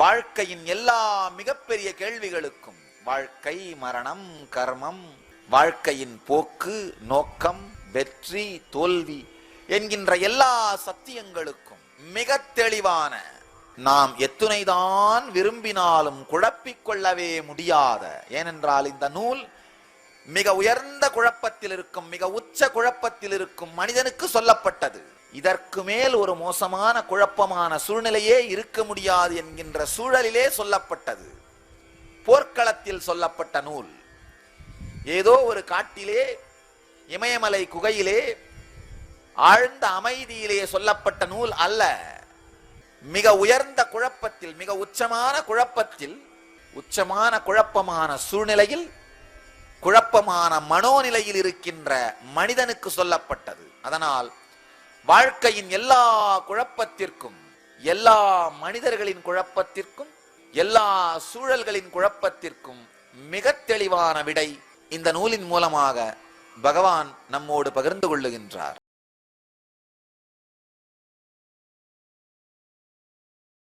வாழ்க்கையின் எல்லா மிகப்பெரிய கேள்விகளுக்கும், வாழ்க்கை, மரணம், கர்மம், வாழ்க்கையின் போக்கு, நோக்கம், வெற்றி, தோல்வி என்கின்ற எல்லா சத்தியங்களுக்கும் மிக தெளிவான, நாம் எத்துணைதான் விரும்பினாலும் குழப்பிக்கொள்ளவே முடியாத, ஏனென்றால் இந்த நூல் மிக உயர்ந்த குழப்பத்தில் இருக்கும், மிக உச்ச குழப்பத்தில் இருக்கும் மனிதனுக்கு சொல்லப்பட்டது. இதற்கு மேல் ஒரு மோசமான குழப்பமான சூழ்நிலையே இருக்க முடியாது என்கின்ற சூழலிலே சொல்லப்பட்டது. போர்க்களத்தில் சொல்லப்பட்ட நூல். ஏதோ ஒரு காட்டிலே, இமயமலை குகையிலே, ஆழ்ந்த அமைதியிலே சொல்லப்பட்ட நூல் அல்ல. மிக உயர்ந்த குழப்பத்தில், மிக உச்சமான குழப்பத்தில், உச்சமான குழப்பமான சூழ்நிலையில், குழப்பமான மனோநிலையில் இருக்கின்ற மனிதனுக்கு சொல்லப்பட்டது. அதனால் வாழ்க்கையின் எல்லா குழப்பத்திற்கும், எல்லா மனிதர்களின் குழப்பத்திற்கும், எல்லா சூழல்களின் குழப்பத்திற்கும் மிக தெளிவான விடை இந்த நூலின் மூலமாக பகவான் நம்மோடு பகிர்ந்து கொள்ளுகின்றார்.